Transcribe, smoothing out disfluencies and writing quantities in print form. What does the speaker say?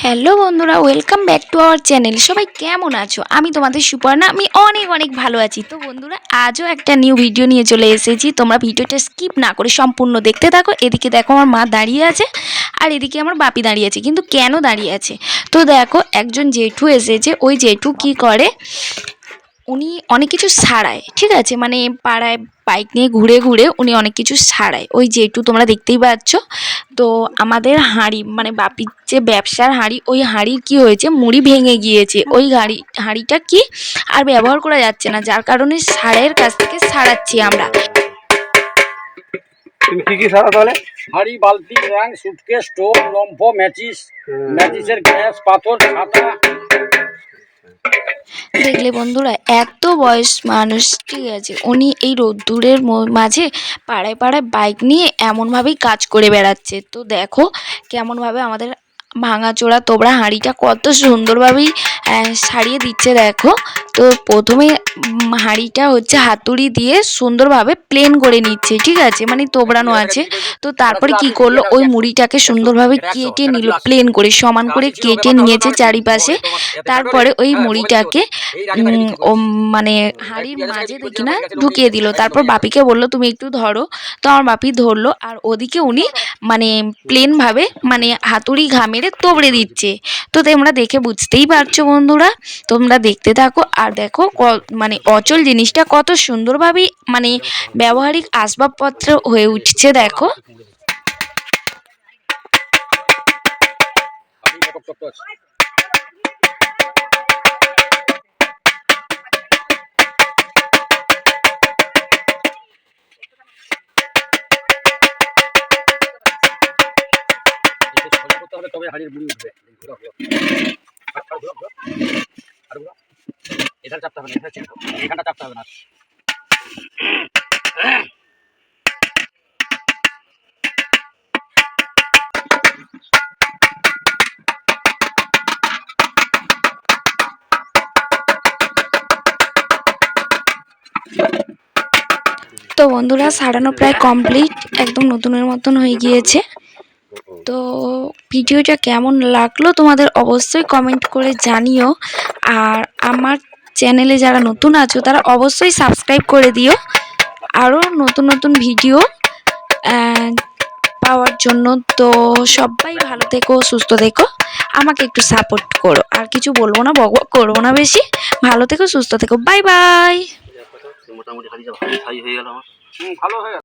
Hello বন্ধুরা, welcome back to our channel. সবাই কেমন আছো? আমি তোমাদের সুপর্ণা। আমি অনেক অনেক ভালো আছি। তো বন্ধুরা, আজও একটা নিউ ভিডিও নিয়ে চলে এসেছি। তোমরা ভিডিওটা স্কিপ না করে সম্পূর্ণ দেখতে থাকো। এদিকে দেখো আমার মা দাঁড়িয়ে আছে, আর এদিকে আমার বাপি দাঁড়িয়ে আছে। কিন্তু কেন দাঁড়িয়ে আছে? তো দেখো, একজন জেঠু এসেছে। ওই জেঠু কি করে, উনি অনেক কিছু সারায়, ঠিক আছে, মানে পাড়ায় বাইক নিয়ে ঘুরে ঘুরে উনি অনেক কিছু সারায়। ওই জেঠু তোমরা দেখতেই পাচ্ছ। তো আমাদের হাঁড়ি, মানে বাপির যে ব্যবসার হাঁড়ি, ওই হাঁড়ির কি হয়েছে, মুড়ি ভেঙে গিয়েছে। ওই হাঁড়িটা কি আর ব্যবহার করা যাচ্ছে না, যার কারণে সারের কাছ থেকে সারাচ্ছি আমরা। তুমি কি কি সারা তাহলে? হাড়ি, বালতি, রং, সুটকেস, স্টোভ, লম্ফ, ম্যাচিসের গ্যাস, পাথর, ছাতা। দেখলে বন্ধুরা, এত বয়স মানুষ, ঠিক আছে, উনি এই রোদ্দুরের মাঝে পাড়ায় পাড়ায় বাইক নিয়ে এমনভাবেই কাজ করে বেড়াচ্ছে। তো দেখো কেমনভাবে আমাদের ভাঙাচোরা তোবড়া হাঁড়িটা কত সুন্দরভাবেই সারিয়ে দিচ্ছে। দেখো, তো প্রথমে হাঁড়িটা হচ্ছে হাতুড়ি দিয়ে সুন্দরভাবে প্লেন করে নিচ্ছে, ঠিক আছে, মানে তোবড়ানো আছে। তো তারপরে কি করলো, ওই মুড়িটাকে সুন্দরভাবে কেটে নিল, প্লেন করে সমান করে কেটে নিয়েছে চারিপাশে। তারপরে ওই মুড়িটাকে মানে হাঁড়ির মাঝে দেখি না ঢুকিয়ে দিল। তারপর বাপিকে বলল তুমি একটু ধরো। তো আমার বাপি ধরলো, আর ওদিকে উনি মানে প্লেনভাবে মানে হাতুড়ি মেরে তোবড়ে দিচ্ছে। তো তোমরা দেখে বুঝতেই পারছো বন্ধুরা, তোমরা দেখতে থাকো। আর দেখো মানে অচল জিনিসটা কত সুন্দরভাবেই মানে ব্যবহারিক আসবাবপত্র হয়ে উঠছে। দেখো, তবে হাড়ির মুড়ি উঠবে। এটা চাপতে হবে না, এখানটা চাপতে হবে না। তো বন্ধুরা, সারানো প্রায় কমপ্লিট, একদম নতুনের মতন হয়ে গিয়েছে। তো ভিডিওটা কেমন লাগলো তোমাদের অবশ্যই কমেন্ট করে জানিও। আর আমার চ্যানেলে যারা নতুন আছো তারা অবশ্যই সাবস্ক্রাইব করে দিও, আরও নতুন নতুন ভিডিও পাওয়ার জন্য। তো সবাই ভালো থেকো, সুস্থ থেকো, আমাকে একটু সাপোর্ট করো। আর কিছু বলবো না, বকবক করবো না বেশি। ভালো থেকো, সুস্থ থেকো, বাই বাই। মোটামুটি হাড়ি হয়ে গেল আমার। ভালো হয়ে গেল।